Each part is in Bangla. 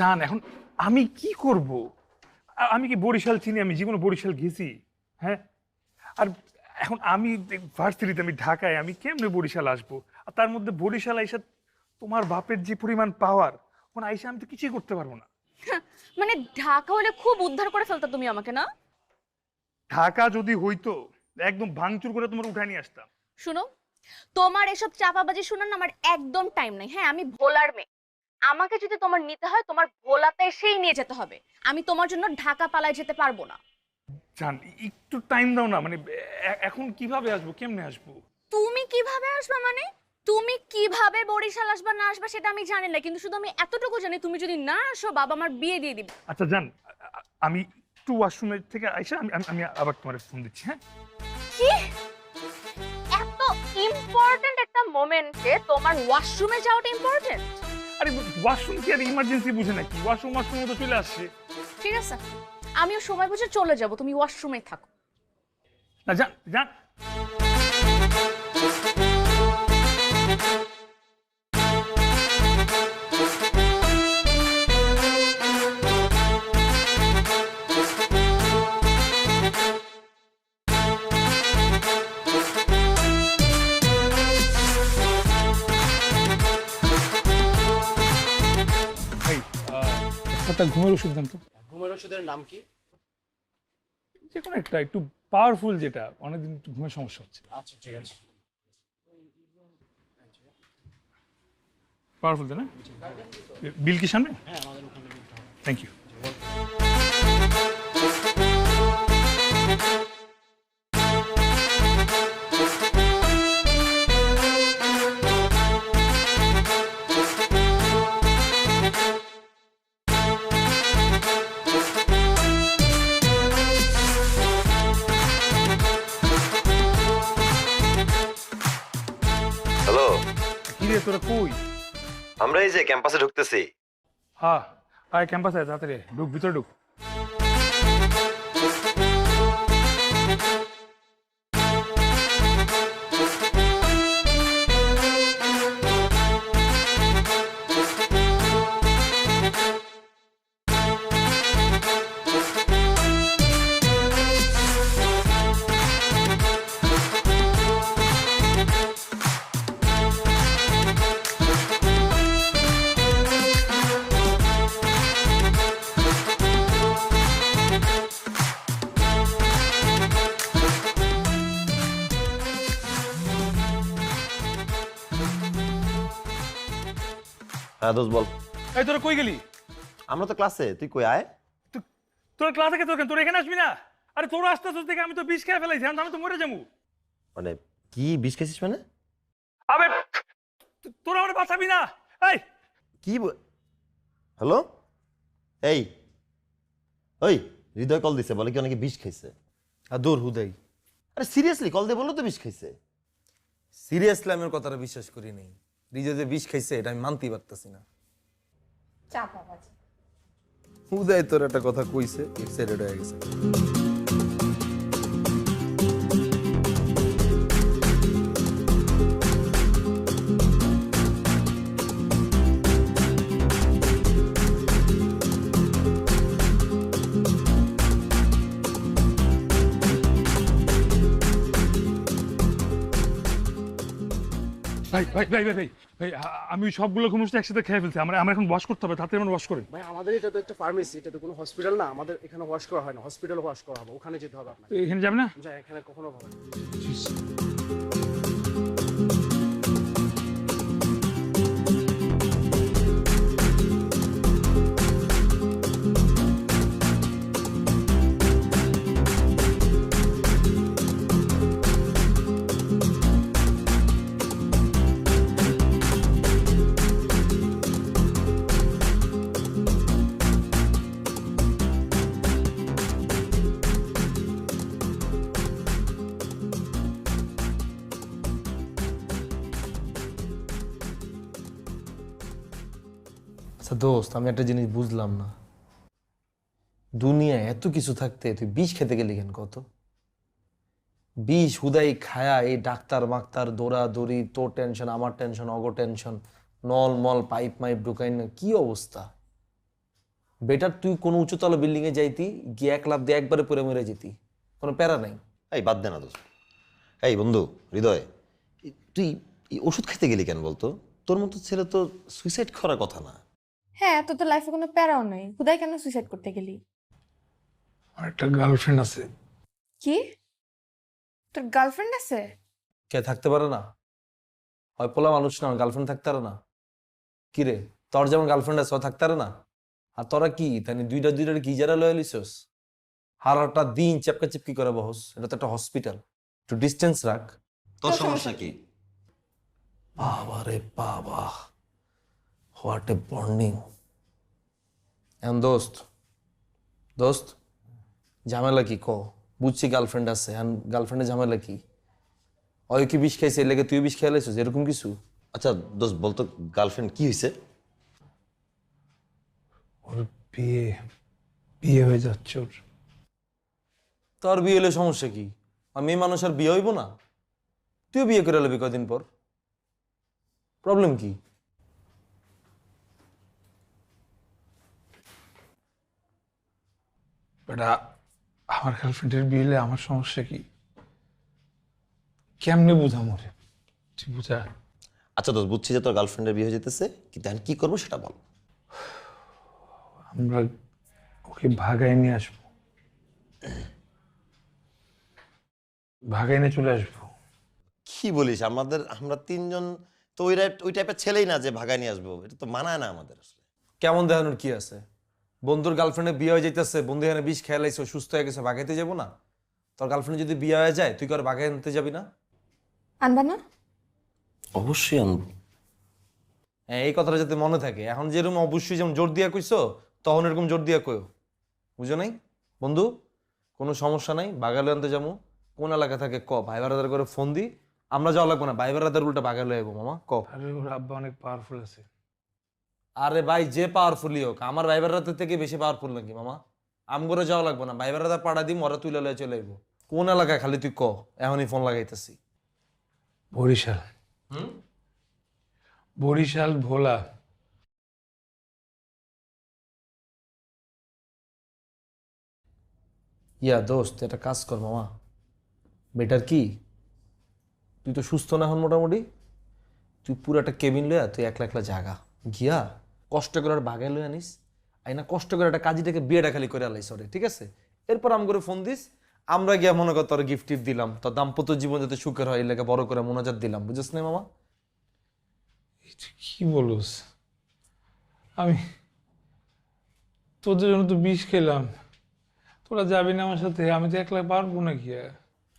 জান এখন আমি কি করব? আমি কি বরিশাল চিনি? আমি জীবনে বরিশাল গেছি? হ্যাঁ, আর এখন আমি ভার্সিটিতে, আমি ঢাকায়, আমি কেমনে বরিশাল আসবো? আর তার মধ্যে বরিশাল আইসা তোমার বাপের যে পরিমাণ পাওয়ার, ওখানে আইসা আমি তো কিছুই করতে পারবো না। মানে ঢাকা হলে খুব উদ্ধার করে ফেলতা তুমি আমাকে, না? ঢাকা যদি হইতো একদম ভাঙচুর করে তোমার উঠায় নিয়ে আসতাম। শুনো, তোমার এসব চাপাবাজি শোনার না আমার একদম টাইম নাই। হ্যাঁ, আমি ভোলার মেয়ে। আমাকে যদি তোমার নিতে হয়, তোমার ভোলাতে এসেই নিয়ে যেতে হবে। আমি তোমার জন্য ঢাকা পালায় যেতে পারবো না। জান একটু টাইম দাও না, মানে এখন কিভাবে আসবো, কেমনে আসবো? তুমি কিভাবে আসবা? মানে তুমি কিভাবে বরিশাল আসবা না আসবা সেটা আমি জানি না, কিন্তু শুধু আমি এতটুকু জানি, তুমি যদি না আসো বাবা আমার বিয়ে দিয়ে দিবে। আচ্ছা জান, আমি একটু ওয়াশরুমের থেকে আইসা আমি আমি আমি আবার তোমার ফোন দিচ্ছি। হ্যাঁ, কি এত ইম্পর্টেন্ট একটা মোমেন্টে তোমার ওয়াশরুমে যাওয়াটা ইম্পর্টেন্ট? আরে ওয়াশরুম কি আর ইমার্জেন্সি বুঝে নাকি? ওয়াশরুম তো চলে আসছে। ঠিক আছে, আমিও সময় বুঝে চলে যাব, তুমি ওয়াশরুমে থাকো। না জান জান, ভাই একটা ঘুমের ওষুধ দেন তো। ঘুমের ওষুধের নাম কি? যে কোনো একটা একটু পাওয়ারফুল, যেটা অনেকদিন একটু ঘুমের সমস্যা হচ্ছে। আচ্ছা ঠিক আছে। পাওয়ারফুল তাই না? বিল কি সামনে? হ্যাঁ, আমাদের ওখানে নিতে হবে। Thank you. হ্যালো, কি রে তোরা কই? আমরা এই যে ক্যাম্পাসে ঢুকতেছি। হ্যাঁ, আয় ক্যাম্পাসে আয়, তাড়াতাড়ি ঢুক, ভিতরে ঢুক। হ্যাঁ দোস্ত বল। এই তোরা কই গেলি? আমরা তো ক্লাসে, তুই কই আয়। তোরা ক্লাসে কে? তোরা এখানে আসবি না? আরে তোরা আসতে আসতে দেখে আমি তো বিষ খেয়ে ফেলাইছি, আমি তো মরে যাবো। মানে কি বিষ খেয়েছিস মানে? আবে তোরা আমার বাঁচাবি না। এই কি হ্যালো, এই ওই হৃদয় কল দিছে, বলে কি অনেকে বিষ খাইছে। আর দূর হুদাই, আরে সিরিয়াসলি কল দিয়ে বললো তো বিষ খাইছে। সিরিয়াসলি আমি ওর কথাটা বিশ্বাস করি নাই। রিজা যে বিষ খাইছে এটা আমি মানতেই পারতেছি না। হুদাই তোর একটা কথা কইছে, এক্সাইটেড হয়ে গেছে। ভাই ভাই ভাই ভাই ভাই ভাই, আমি ওই সবগুলো ঘুমোস একসাথে খেয়ে ফেলছি। আমার এখন ওয়াশ করতে হবে, তাড়াতাড়ি আমার ওয়াশ করে। ভাই আমাদের এটা তো একটা ফার্মেসি, এটা তো কোনো হসপিটাল না। আমাদের এখানে ওয়াশ করা হয় না, হসপিটালে ওয়াশ করা হবে, ওখানে যেতে হবে আপনাকে। এখানে যাবে না? যা, এখানে কখনো হবে না। আচ্ছা দোস্ত, আমি একটা জিনিস বুঝলাম না, দুনিয়ায় এত কিছু থাকতে তুই বিষ খেতে গেলি কেন? কত বিষ হুদাই খায়া এই ডাক্তার মাক্তার দৌড়াদৌড়ি, তোর টেনশন আমার টেনশন অগো টেনশন, নল মল পাইপ মাইপ ঢুকাই না, কি অবস্থা! বেটার তুই কোনো উঁচুতলা বিল্ডিং এ যাইতি, গিয়ে এক লাফ দিয়ে একবারে পরে মরে যেতি, কোনো প্যারা নাই। এই বাদ দে না দোস্ত। এই বন্ধু হৃদয়, তুই এই ওষুধ খেতে গেলি কেন বলতো? তোর মতো ছেলে তো সুইসাইড করার কথা না। হ্যাঁ, তোর তো লাইফে কোনো প্যারাও নাই, হুদাই কেন সুইসাইড করতে গেলি? আমার একটা গার্লফ্রেন্ড আছে। কি, তোর গার্লফ্রেন্ড আছে? কে থাকতে পারে না? হয় পোলা মানুষ না, গার্লফ্রেন্ড থাকতে পারে না? কি রে, তোর যেমন গার্লফ্রেন্ড আছে ও থাকতে পারে না? আর তোরা কি তাই দুইটা কি যারা লয়ে লিছস? হারাটা দিন চেপকা চেপকি করে বহস, এটা তো একটা হসপিটাল, একটু ডিস্টেন্স রাখ। তোর সমস্যা কি? বাবা রে বাবা, হোয়াট এ বন্ডিং। এখন দোস্ত দোস্ত ঝামেলা কি ক? বুঝছি গার্লফ্রেন্ড আছে, এখন গার্লফ্রেন্ডের ঝামেলা কি? ওই কি বিষ খাইছে, এর লেগে তুই বিষ খেয়ে লাইছিস এরকম কিছু? আচ্ছা দোস্ত বলতো, গার্লফ্রেন্ড কি হয়েছে? ওর বিয়ে বিয়ে হয়ে যাচ্ছে ওর। তোর বিয়ে হলে সমস্যা কি? আর মেয়ে মানুষ আর বিয়ে হইব না? তুইও বিয়ে করে লবি কদিন পর, প্রবলেম কি? বেটা, আমার গার্লফ্রেন্ডের বিয়ে হলে আমার সমস্যা কি? কেমনে বুঝাম ওরে? তুই বুঝা। আচ্ছা দোস্ত, বুঝছি যে তোর গার্লফ্রেন্ডের বিয়ে হয়ে যেতেছে, কিন্তু এখন কি করবো সেটা বল। আমরা ওকে ভাগায় নিয়ে আসবো, ভাগায় নিয়ে চলে আসবো। কি বলিস? আমরা তিনজন তো ওই টাইপের ছেলেই না যে ভাগায় নিয়ে আসবো, এটা তো মানায় না আমাদের আসলে। কেমন দেখানোর কি আছে? বন্ধুর গার্লফ্রেন্ডের বিয়ে হয়ে যাইতেছে, বন্ধু এখানে বিষ খেয়ে লাইছে, সুস্থ হয়ে গেছে, বাগাইতে যাবো না? তোর গার্লফ্রেন্ড যদি বিয়ে হয়ে যায় তুই কি আর বাগাই আনতে যাবি না? আনবা না? অবশ্যই আনবো। হ্যাঁ, এই কথাটা যাতে মনে থাকে। এখন যেরকম অবশ্যই যেমন জোর দিয়া কইছো, তখন এরকম জোর দিয়া কইও, বুঝো নাই বন্ধু? কোনো সমস্যা নাই, বাগালে আনতে যাবো। কোন এলাকা থাকে ক, ভাই বারাদার করে ফোন দি, আমরা যাওয়া লাগবো না, ভাই বারাদার উল্টা বাগালে আইবো মামা, ক। আরে ওর আব্বা অনেক পাওয়ারফুল আছে। আরে ভাই, যে পাওয়ারফুলই হোক, আমার ভাই বারাদার থেকে বেশি পাওয়ারফুল নাকি মামা? আমগরে যাওয়া লাগবো না, ভাই বারাদার পাড়া দিই, মরা তুলে লয়ে চলে আইবো। কোন এলাকায় খালি তুই ক, এখনই ফোন লাগাইতেছি। বরিশাল। বরিশাল ভোলা। ইয়া দোস্ত, একটা কাজ কর মামা, বেটার কি, তুই তো সুস্থ না এখন মোটামুটি, তুই পুরো একটা কেবিন লইয়া তুই একলা একলা জাগা গিয়া কষ্ট করে আর বাগাই লইয়া নিস, আইনা কষ্ট করে একটা কাজীটাকে বিয়েটা খালি করে আলাইস ওরে, ঠিক আছে? এরপর আম করে ফোন দিস, আমরা গিয়া মনে কর তোর গিফট টিফট দিলাম, তোর দাম্পত্য জীবন যাতে সুখের হয়, এই লেগে বড় করে মোনাজাত দিলাম, বুঝছিস না মামা? এই তুই কি বলস? আমি তোদের জন্য তো বিষ খেলাম, তোরা যাবি না আমার সাথে? আমি তো একলা পারবো নাকি?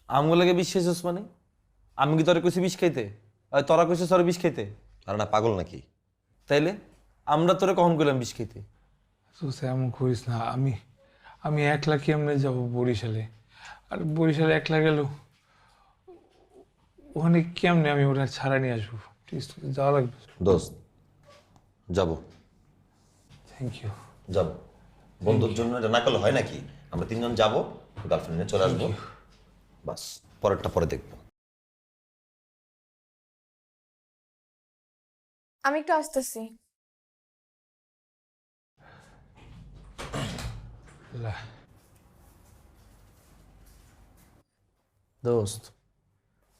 আমগুলো লাগে বিশ্বাস মানে? আমি কি তোরে কইছি বিষ খাইতে? আর তোরা কইছিস তোর বিষ খাইতে? আর না পাগল নাকি? তাইলে আমরা তোরে কখন কইলাম বিষ খাইতে? তো এমন করিস না। আমি একলা কেমনে যাব বরিশালে? আর বরিশালে একলা গেল ওখানে কেমনে আমি ওরা ছাড়া নিয়ে আসবো? প্লিজ, যাওয়া লাগবে। দোস্ত যাবো, থ্যাংক ইউ। যাবো। বন্ধুর জন্য এটা না করলে হয় নাকি? আমরা তিনজন যাবো, গার্লফ্রেন্ড নিয়ে চলে আসবো, বাস পরেরটা পরে দেখবো। আমি একটু আসতেছি। দোস্ত,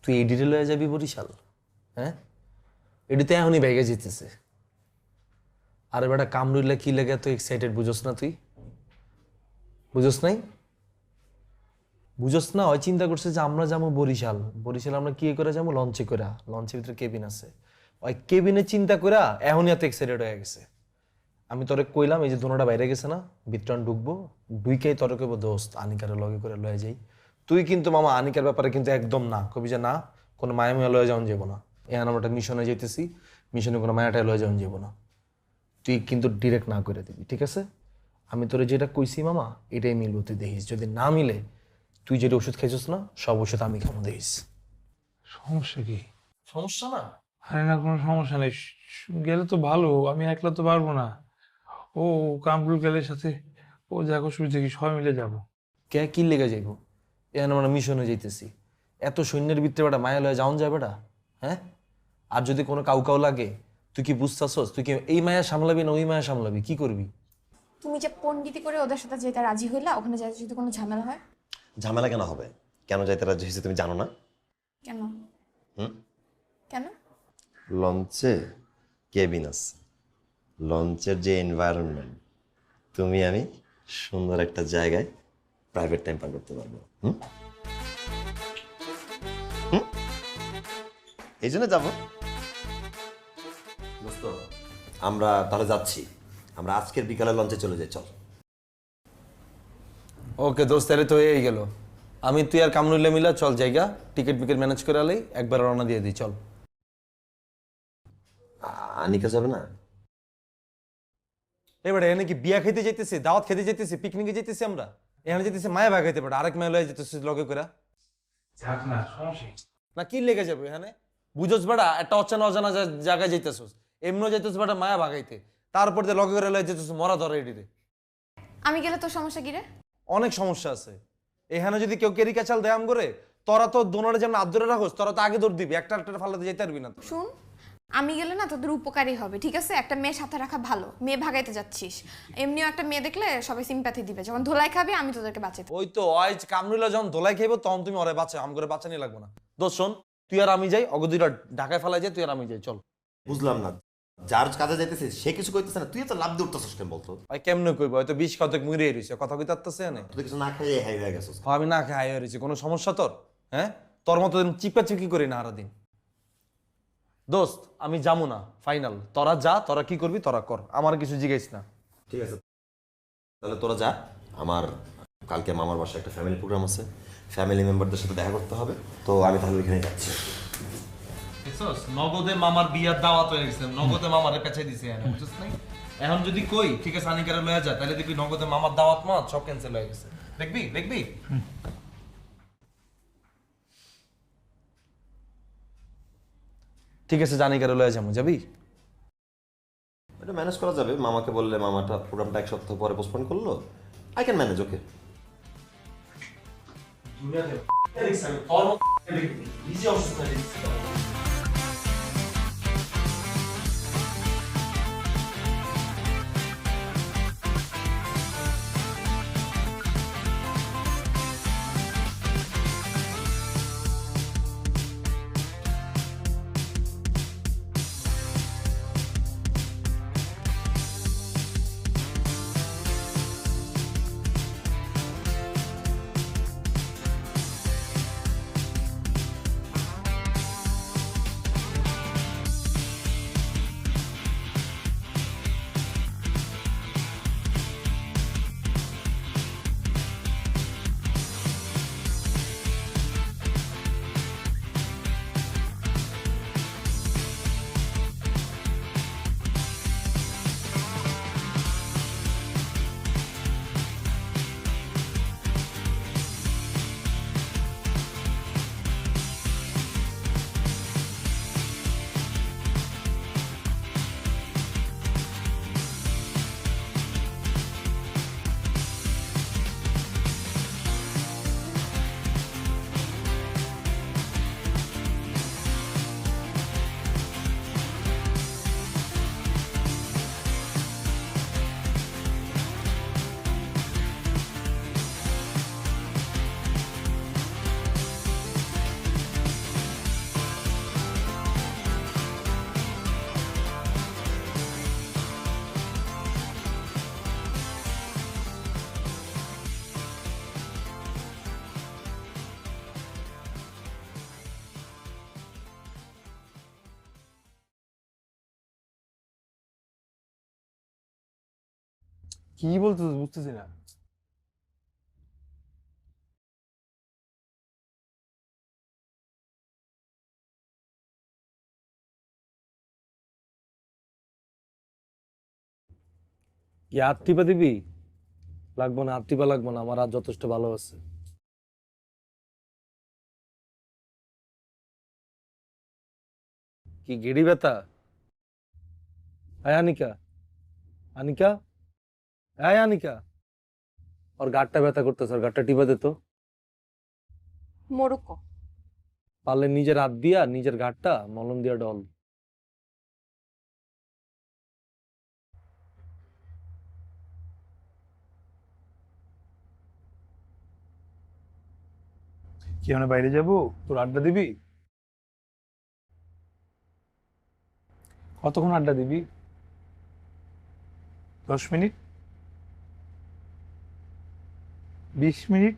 তুই এই ডিটেল হয়ে যাবি বরিশাল? হ্যাঁ, এটিতে এখনই ব্যাগে জিতেছে। আরে বেটা, কামরুল্লা কি লেগে এত এক্সাইটেড বুঝোস না তুই? বুঝোস নাই? বুঝোস না? ওই চিন্তা করছে যে আমরা যাবো বরিশাল, বরিশাল আমরা কি করে যাবো? লঞ্চে করে, লঞ্চের ভিতরে কেবিন আছে, ওই কেবিনে চিন্তা করে এখনই এত এক্সাইটেড হয়ে গেছে। আমি তোরে কইলাম, এই যে দোনোটা বাইরে গেছে না, ভিতরান ঢুকবো, ঢুইকেই তোরে কইব দোস্ত আনিকারে লগে করে লয়ে যাই। তুই কিন্তু মামা আনিকার ব্যাপারে কিন্তু একদম না কবি, যে না কোনো মায়া মায়া লয়ে যাওয়া যাবো না, এখন আমরা একটা মিশনে যেতেছি, মিশনে কোনো মায়াটায় লয়ে যাওয়া যাবো না, তুই কিন্তু ডিরেক্ট না করে দিবি, ঠিক আছে? আমি তোরে যেটা কইছি মামা, এটাই মিলবো, তুই দেখিস। যদি না মিলে, তুই যেটা ওষুধ খাইছিস না, সব ওষুধ আমি খাবো, দেখিস। সমস্যা কি? সমস্যা না? আরে না, কোনো সমস্যা নেই। গেলে তো ভালো, আমি একলা তো পারবো না। ও কামরুল গেলের সাথে ও যাক, অসুবিধা কি? সবাই মিলে যাবো। কে কি লেগে যাইব? এখন আমরা মিশনে যাইতেছি, এত সৈন্যের ভিতরে বেটা মায়া লয়ে যাওন যায় বেটা? হ্যাঁ, আর যদি কোনো কাউ লাগে, তুই কি বুঝতেছস? তুই কি এই মায়া সামলাবি না ওই মায়া সামলাবি? কি করবি? তুমি যে পণ্ডিতি করে ওদের সাথে যেতে রাজি হইলা, ওখানে যাইতে যদি কোনো ঝামেলা হয়? ঝামেলা কেন হবে? কেন যাইতে রাজি হয়েছে তুমি জানো না? কেন? হুম? কেন? লঞ্চে কেবিন আছে, লঞ্চের যে এনভায়রনমেন্ট, তুমি আমি সুন্দর একটা জায়গায় প্রাইভেট টাইম পার করতে পারবো। হুম হুম? এই জন্য যাবো। দোস্ত, আমরা তাহলে যাচ্ছি, আমরা আজকের বিকালে লঞ্চে চলে যাই, চল। ওকে দোস্ত, তাহলে তো হয়েই গেল। আমি তুই আর কামরুল্লা মিলা চল জায়গা, টিকিট বিকেট ম্যানেজ করে আলাই, একবার রওনা দিয়ে দিই, চল। আনিকা যাবে না? এবারে এখানে কি বিয়া খেতে যেতেছি, দাওয়াত খেতে যেতেছি, পিকনিকে যেতেছি, আমরা এখানে যেতেছি মায়া ভাগ খাইতে পারে, আরেক মায়া লয়ে যেতেছি লগে করে। যাক না, সমস্যা কি? না কি লেগে যাবে এখানে? বুঝোস বেটা, একটা অচেনা অজানা জায়গায় যাইতেছোস, এমনিও যাইতেছ বেটা মায়া ভাগাইতে, তারপর দিয়ে লগে করে লয়ে যেতেছ মরা ধরে এটিতে। আমি গেলে তোর সমস্যা কি রে? অনেক সমস্যা আছে এখানে। যদি কেউ কেরিকা চাল দেয়াম করে, তোরা তো দোনোরে যেমন আদরে রাখোস, তোরা তো আগে দৌড় দিবি, একটা ফালাতে যেতে পারবি না তো। শুন, আমি গেলে না তোদের উপকারী হবে, ঠিক আছে? একটা মেয়ে সাথে রাখা ভালো, মেয়ে ভাগাইতে যাচ্ছিস, এমনিও একটা মেয়ে দেখলে সবাই সিম্প্যাথি দিবে, যখন ধোলাই খাবি আমি তোদেরকে বাঁচাতে। ওই তো ওই কামরুল্লাহ যখন ধোলাই খাইব তখন তুমি ওরে বাঁচা, আম করে বাঁচানি লাগবে না। দোষ শোন, তুই আর আমি যাই, অগদিরা ঢাকায় ফেলাই যাই, তুই আর আমি যাই, চল। বুঝলাম না, যার কাজে যাইতেছে সে কিছু কইতেছে না, তুই তো লাভ দিয়ে উঠতেছিস কেন বলতো? ভাই কেমনে কইব, হয়তো 20 কতক মুড়ে রইছে, কথা কইতে পারতেছে না। তুই কিছু না খাইয়ে হাই হয়ে গেছিস। আমি না খাই রইছি, কোনো সমস্যা তোর? হ্যাঁ, তোর মতো চিপা চিপি করি না সারাদিন। দোস্ত আমি যাবো না, ফাইনাল। তোরা যা, তোরা কি করবি তোরা কর, আমার কিছু জিজ্ঞেস না। ঠিক আছে, তাহলে তোরা যা। আমার কালকে মামার বাসায় একটা ফ্যামিলি প্রোগ্রাম আছে, ফ্যামিলি মেম্বারদের সাথে দেখা করতে হবে, তো আমি তাহলে ওইখানে যাচ্ছি। নগদে মামার বিয়ার দাওয়াত হয়ে গেছে, নগদে মামারে পেছাই দিছে, বুঝছিস নাই? এখন যদি কই ঠিক আছে আনিকারে লয়ে যা, তাহলে দেখবি নগদে মামার দাওয়াত মাত সব ক্যান্সেল হয়ে গেছে। দেখবি দেখবি। ঠিক আছে, জানিকারে লয়ে যাবো, যাবি? এটা ম্যানেজ করা যাবে, মামাকে বললে মামাটা প্রোগ্রামটা এক সপ্তাহ পরে পোস্টপোন করলো, আই ক্যান ম্যানেজ। ওকে, কি বলতে বুঝতেছি না। কি হাত টিপা দিবি? লাগবো না, হাত টিপা লাগবো না, আমার হাত যথেষ্ট ভালো আছে। কি গেড়ি ব্যথা? আনিকা, আনিকা, আনিকা, ওর গাঁটটা ব্যথা করতেছে, ওর গাঁটটা টিপা দে তো। মোরক্কো। পারলে নিজের হাত দিয়া নিজের গাঁটটা মলম দিয়া ডল। কি আমরা বাইরে যাব, তোর আড্ডা দিবি? কতক্ষণ আড্ডা দিবি? 10 মিনিট, 20 মিনিট,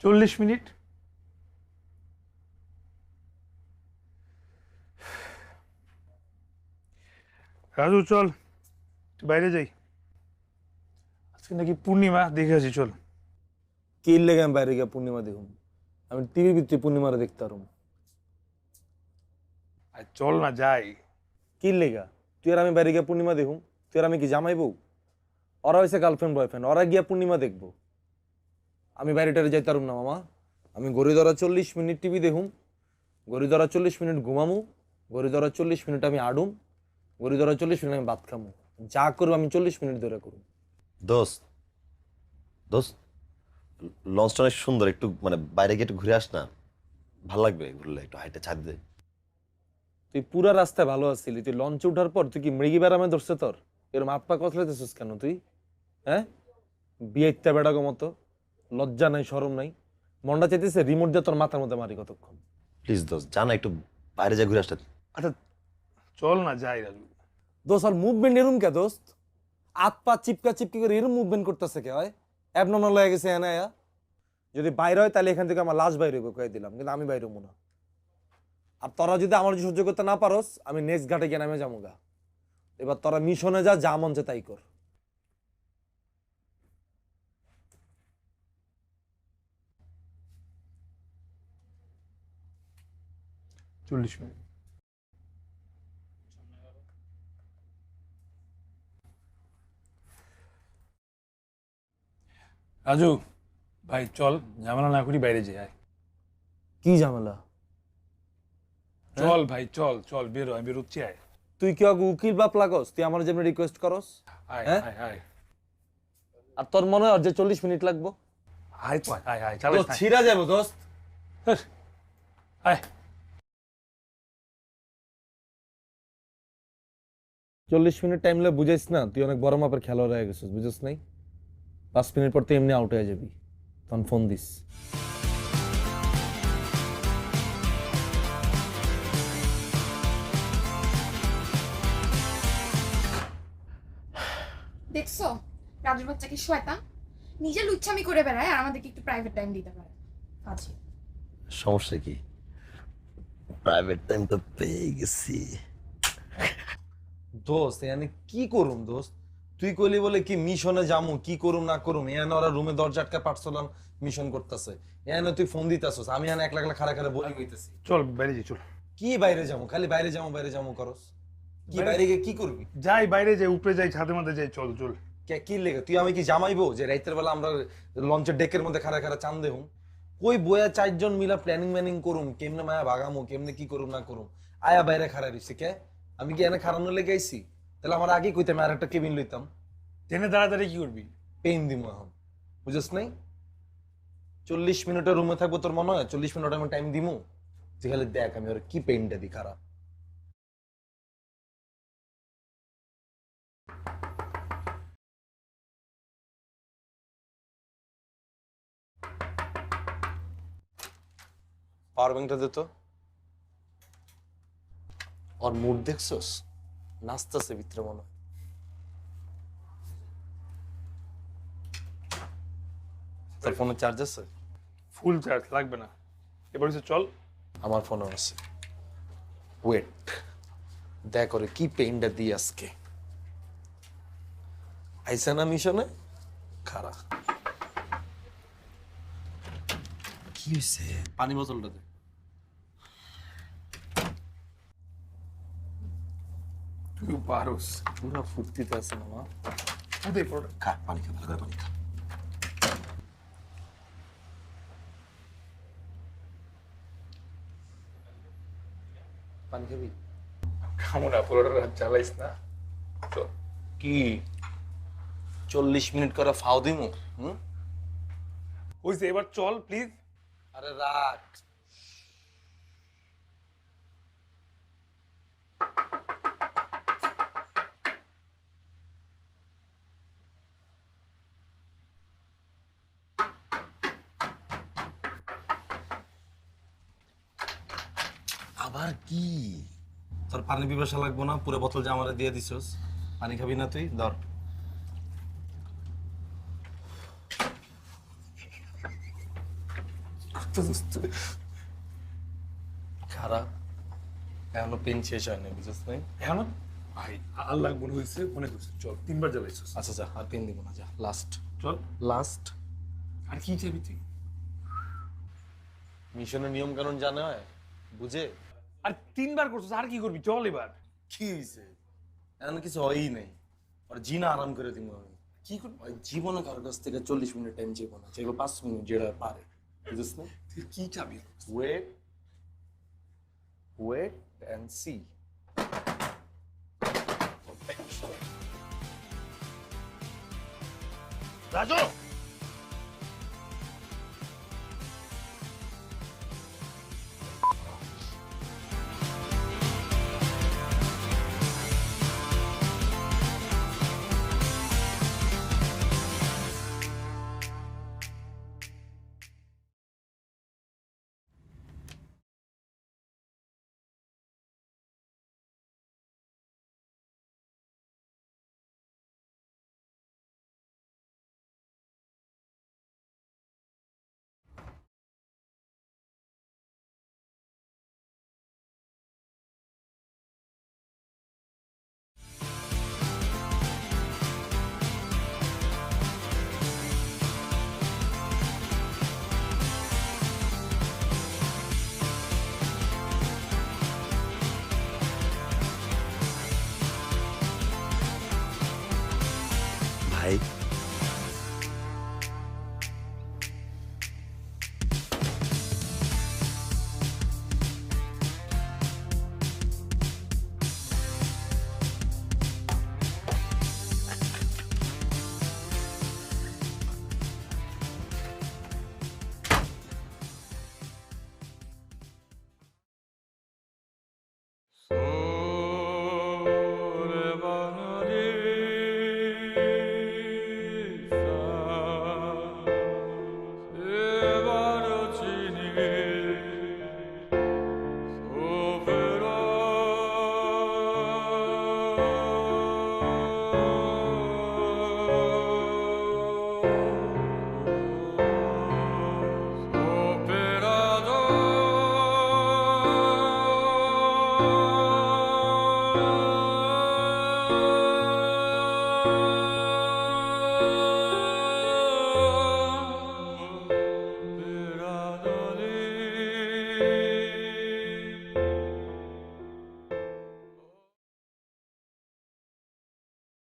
40 মিনিট? রাজু চল একটু বাইরে যাই, আজকে নাকি পূর্ণিমা, দেখে আসি চল। কি লেগে আমি বাইরে গিয়ে পূর্ণিমা দেখুন? আমি টিভির ভিতরে পূর্ণিমারে দেখতে পারুম। আর চল না যাই। কি লেগা? তুই আর আমি বাইরে গিয়ে পূর্ণিমা দেখুম? তুই আর আমি কি জামাই বউ? ওরা হয়েছে গার্লফ্রেন্ড বয়ফ্রেন্ড, ওরা গিয়া পূর্ণিমা দেখবো। আমি বাইরেটারে যাইতে পারুম না মামা। আমি গড়ি ধরা 40 মিনিট টিভি দেখুম, গড়ি ধরা 40 মিনিট ঘুমামু, গড়ি ধরা 40 মিনিট আমি আডুম, গড়ি ধরা 40 মিনিট আমি ভাত খামু। যা করবো আমি 40 মিনিট ধরে করুম। দোস্ত দোস্ত, লঞ্চটা অনেক সুন্দর, একটু মানে বাইরে গিয়ে একটু ঘুরে আস না, ভালো লাগবে ঘুরলে, একটু হাইটে ছাদ দে। তুই পুরা রাস্তায় ভালো আছিলি, তুই লঞ্চে উঠার পর তুই কি মৃগী বেড়ামে ধরছে তোর? এরম হাত পা কতলাইতেছিস কেন তুই? হ্যাঁ, বিয়েতে বেড়াগো মতো লজ্জা নাই শরম নাই। মনটা চাইতেছে রিমোট দিয়ে তোর মাথার মধ্যে মারি কতক্ষণ। প্লিজ দোস্ত, যা না একটু বাইরে যা ঘুরে আসতে। আচ্ছা চল না যাই রাজু। দোস্ত আর মুভমেন্ট এরম কে দোস্ত? হাত পা চিপকা চিপকি করে এরম মুভমেন্ট করতেছে কে? হয় অ্যাবনর্মাল হয়ে গেছে এনায়া। যদি বাইরে হয় তাহলে এখান থেকে আমার লাশ বাইরে হইব কয়ে দিলাম, কিন্তু আমি বাইরে হবো না। আর তোরা যদি আমার সহ্য করতে না পারোস, আমি নেক্সট ঘাটে গিয়ে নামে যাবো গা। এবার তোরা মিশনে যা মন চে তাই কর। 40 মিনিট। রাজু ভাই চল, ঝামেলা না করি, বাইরে যাই। আয় কি ঝামেলা? চল ভাই, চল চল, বেরো, আমি বেরোচ্ছি। আয় তুই কি আগে উকিল বাপ লাগস? তুই আমার যেমন রিকোয়েস্ট করস? আয় হ্যাঁ? আয় আয় আর তোর মনে হয় যে 40 মিনিট লাগবো? আয় তো, আয় আয় চালাই তো ছিড়া যাবো দোস্ত। আয়। 40 মিনিট টাইম লাগে বুঝাইস না, তুই অনেক বড় মাপের খেলোয়াড় হয়ে গেছিস, বুঝিস নাই? 5 মিনিট পর তুই এমনি আউট হয়ে যাবি, তখন ফোন দিস। দেখছো রাজুর বাচ্চা কি শয়তান, নিজে লুচ্ছামি করে বেড়ায় আর আমাদেরকে একটু প্রাইভেট টাইম দিতে পারে। আচ্ছা সমস্যা কি? প্রাইভেট টাইম তো পেয়ে গেছি। দোস্ত এখানে কি করুম দোস্ত? তুই কইলি বলে কি মিশনে যামু, কি করুম না করুম, এখানে ওরা রুমে দরজা আটকা পার্সোনাল মিশন করতেছে, এখানে তুই ফোন দিতাছস, আমি এখানে একলা একলা খাড়া খাড়া বলি হইতেছি। চল বাইরে যাই, চল। কি বাইরে যাবো? খালি বাইরে যাবো করস। কি বাইরে গিয়ে কি করবি? যাই বাইরে যাই, উপরে যাই, ছাদে মাঝে যাই, চল চল। কি লেগে তুই আমি কি জামাইবো যে রাইতের বেলা আমরা লঞ্চের ডেকের মধ্যে খাড়া খাড়া চান দেহুম? কই বয়া 4 জন মিলা প্ল্যানিং ম্যানিং করুম, কেমনে মায়া ভাগামো, কেমনে কি করুম না করুম, আয়া বাইরে খাড়া রইছে কে? আমি কি এনে খাড়ানো লেগে আইছি? তাহলে আমার আগে কইতাম আর একটা কেবিন লইতাম। ট্রেনে দাঁড়াতাড়ি কি করবি? পেইন দিমু এখন, বুঝছ নাই? 40 মিনিটের রুমে থাকবো, তোর মনে হয় 40 মিনিট আমি টাইম দিমু? তুই খালি দেখ আমি ওর কি পেইনটা দি খারাপ। পাওয়ার ব্যাংকটা দে তো। ওর মুড দেখছস? নাচতেছে ভিতরে মনে হয়। তোর ফোনে চার্জ আছে? ফুল চার্জ, লাগবে না। এবার হচ্ছে চল। আমার ফোনে আছে। ওয়েট, দেখ করে কি পেইনটা দিই আজকে। আইসা না মিশনে খারা। কি হয়েছে? পানি বোতলটা দে। তুই পারোস। পুরা ফুর্তিতে আছে মামা। দে পুরোটা। খা পানি খা, ভালো করে পানি খা। পানি খাবি? খামো না, পুরোটা রাত জ্বালাইস না। চল। কি 40 মিনিট করে ফাও দিমু? হইছে, এবার চল প্লিজ। আরে রাখ। আবার কি? তোর পানি পিপাসা লাগবো না? পুরো বোতল যে আমারে দিয়ে দিছস, পানি খাবি না তুই? ধর। খারাপ, এখনো পেন শেষ হয় না, বুঝছিস নাই? এখন ভাই আল্লাহ মনে হয়েছে, মনে করছে চল 3 বার জ্বালাইছিস। আচ্ছা যা, আর পেন দিব না, যা লাস্ট। চল, লাস্ট। আর কি চাবি তুই? মিশনের নিয়ম কানুন জানা হয়, বুঝে? আর 3 বার করছিস, আর কি করবি? চল এবার। কি হয়েছে? এমন কিছু হয়ই নাই। আর জিনা আরাম করে দিব আমি। কি করবি? ওই জীবনে কারোর কাছ থেকে 40 মিনিট টাইম চেয়ে না, চেয়ে 5 মিনিট যেটা পারে, বুঝিস না? তুই কি চাবি? Wait, wait and see. Raju, ভাই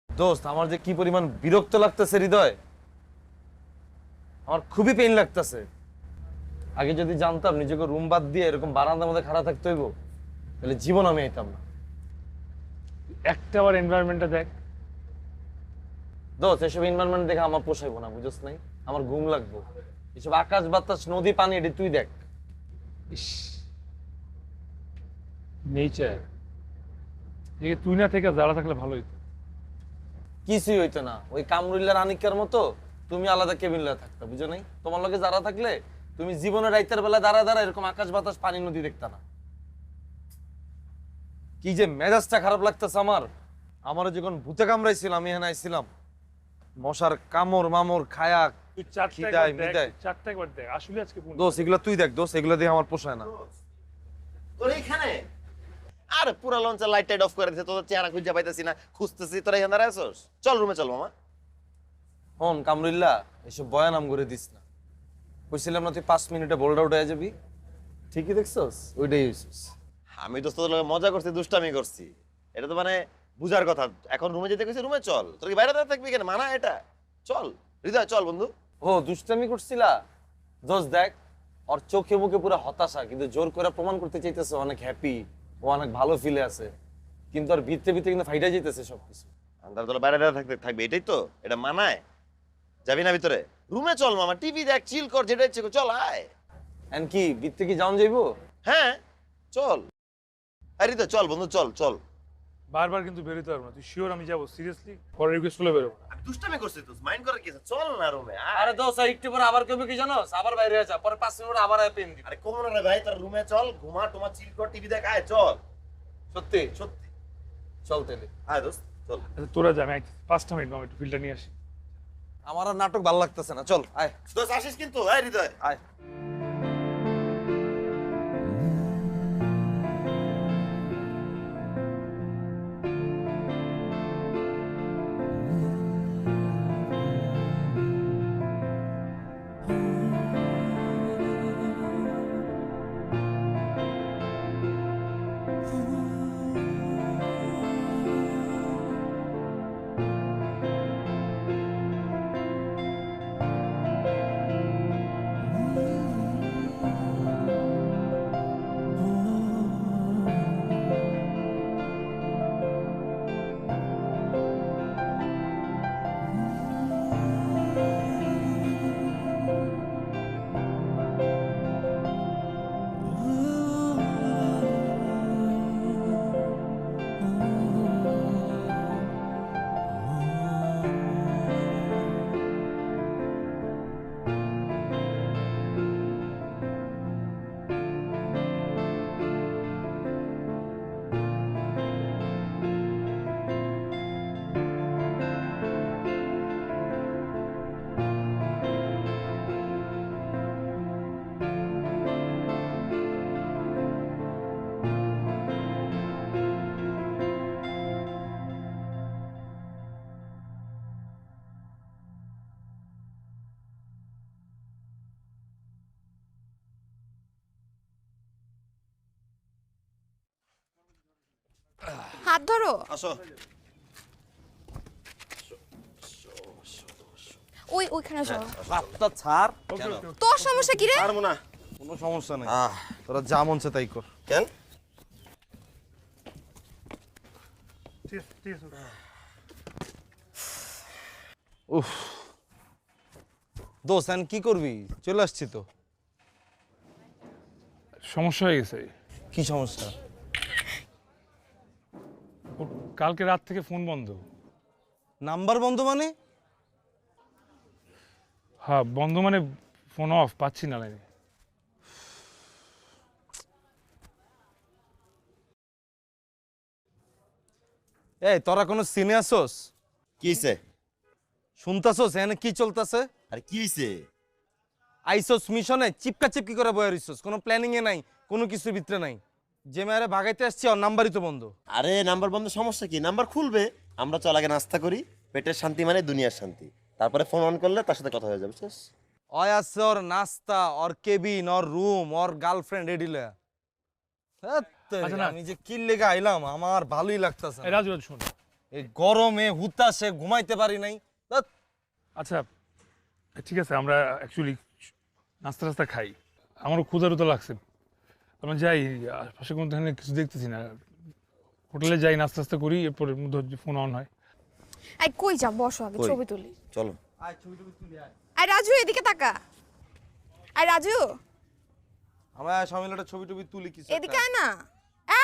দোস্ত, আমার যে কি পরিমাণ বিরক্ত লাগতেছে হৃদয়, আমার খুবই পেইন লাগতেছে। আগে যদি জানতাম নিজেকে রুম বাদ দিয়ে এরকম বারান্দার মধ্যে খাড়া থাকতে হইব, তাহলে জীবন আমি আইতাম না। একটা বার এনভায়রনমেন্টটা দেখ। দোস্ত, এসব এনভায়রনমেন্ট দেখে আমার পোষাইবো না, বুঝছ নাই? আমার ঘুম লাগবো। এসব আকাশ বাতাস নদী পানি এটি তুই দেখ। নেচার, তুই না থেকে যারা থাকলে ভালো হইতো। কিছুই হইতো না, ওই কামরুল্লার আনিকার মতো তুমি আলাদা কেবিন লয়ে থাকতা, বুঝো নাই? তোমার লগে যারা থাকলে তুমি জীবনের রাইতের বেলা দাঁড়া দাঁড়া এরকম আকাশ বাতাস পানি নদী দেখতা না। কি যে মেজাজটা খারাপ লাগতেছে আমার। আমারও যখন ভূতে কামড়াইছিল, আমি এখানে আইছিলাম, মশার কামড় মামড় খায়া তুই চারটা খিদায় একবার দেখ, মিদায়। চারটা একবার দেখ, আসলে আজকে দোস্ত এগুলা তুই দেখ, দোস্ত এগুলা দিয়ে আমার পোষায় না। তোর এইখানে আরে পুরা লঞ্চের লাইট টাইট অফ করে দিছে, তোদের চেহারা খুঁজে পাইতেছি না, খুঁজতেছি, তোরা এখানে দাঁড়ায় আছোস? চল রুমে চল মামা। হন কামরুল্লাহ, এসব বয়ান নাম করে দিস না। কইছিলাম না তুই 5 মিনিটে বোল্ড আউট হয়ে যাবি? ঠিকই দেখছস, ওইটাই হইছিস। আমি তো তোদের লগে মজা করছি, দুষ্টামি করছি, এটা তো মানে বুঝার কথা। এখন রুমে যেতে কইছি, রুমে চল। তোর কি বাইরে দাঁড়া থাকবি কেন? মানা এটা। চল হৃদয়, চল বন্ধু। ও দুষ্টামি করছিলা? দোস্ত দেখ, ওর চোখে মুখে পুরো হতাশা, কিন্তু জোর করে প্রমাণ করতে চাইতেছে অনেক হ্যাপি, ও অনেক ভালো ফিলে আছে, কিন্তু আর ভিতরে ভিতরে কিন্তু ফাইটা যাইতেছে সবকিছু। আন্দার তোলা বাইরে দাঁড়া থাকবে, এটাই তো, এটা মানায়? যাবি না ভিতরে? রুমে চল মামা, টিভি দেখ, চিল কর, যেটা ইচ্ছে কর, চল আয়। এন্ড কি ভিতরে কি যাওন যাইবো? হ্যাঁ চল। আরে হৃদয় চল বন্ধু, চল চল। বারবার কিন্তু বেরোতে পারবো না। তুই শিওর আমি যাবো? সিরিয়াসলি? পরে রিকোয়েস্ট করলে বেরোবো না। আমি দুষ্টামি করছি তো, মাইন্ড করে কি আছে? চল না রুমে। আরে দোস্ত একটু পরে আবার কবে কি জানোস, আবার বাইরে যা, পরে 5 মিনিট পরে আবার পেন দিবি। আরে কমন না ভাই, তোর রুমে চল, ঘুমা, তোমার চিল কর, টিভি দেখ, আয় চল। সত্যি সত্যি চল তাহলে। আয় দোস্ত চল। আচ্ছা তোরা যা, আমি 5টা মিনিট একটু ফিল্টার নিয়ে আসি। আমার আর নাটক ভালো লাগতেছে না, চল আয় দোস্ত আসিস কিন্তু, আয় হৃদয় আয়। হাত ধরো। আসো। ওইখানে যাও। রাতটা ছাড়, তোর সমস্যা কি রে? পারবো না। কোনো সমস্যা নাই, আহ তোরা যা মন চায় তাই কর। কেন? ঠিক আছে, ঠিক আছে। উফ দোস্ত এখন কি করবি? চলে আসছি তো। সমস্যা হয়ে গেছে। কি সমস্যা? ওর কালকে রাত থেকে ফোন বন্ধ। নাম্বার বন্ধ মানে? হ্যাঁ বন্ধ মানে ফোন অফ, পাচ্ছি না লাইনে। এই তোরা কোনো সিনে আসোস? কি হইছে? শুনতাছোস এখানে কি চলতেছে? আরে কি হইছে? আইসোস মিশনে চিপকা চিপকি করে বয়ে রইছস, কোনো প্ল্যানিং এ নাই, কোনো কিছুর ভিতরে নাই। যে মেয়েরা ভাগাইতে আসছি ওর নাম্বারই তো বন্ধ। আরে নাম্বার বন্ধ, সমস্যা কি? নাম্বার খুলবে। আমরা চল আগে নাস্তা করি, পেটের শান্তি মানে দুনিয়ার শান্তি, তারপরে ফোন অন করলে তার সাথে কথা হয়ে যাবে। বুঝছিস? ওই আছে ওর নাস্তা, ওর কেবিন, ওর রুম, ওর গার্লফ্রেন্ড এডিলে। আচ্ছা না। আমি যে কি লেগে আইলাম, আমার ভালোই লাগতেছে। এই রাজু রাজু শোন। এই গরমে হুতাশে ঘুমাইতে পারি নাই। ধ্যাৎ। আচ্ছা ঠিক আছে, আমরা অ্যাকচুয়ালি নাস্তা টাস্তা খাই। আমারও ক্ষুধারুতো লাগছে। আমরা যাই, আশপাশে কোনো ধরনের কিছু দেখতেছি না। হোটেলে যাই, নাস্তা টাস্তা করি, এরপর মধ্যে ফোন অন হয়। আই কই যা, বসো আগে কই? ছবি তুলি। চলো। আই রাজু এদিকে তাকা। আই রাজু আমরা সবাই মিলে একটা ছবি টবি তুলি কিছু একটা। এদিকে আয় না।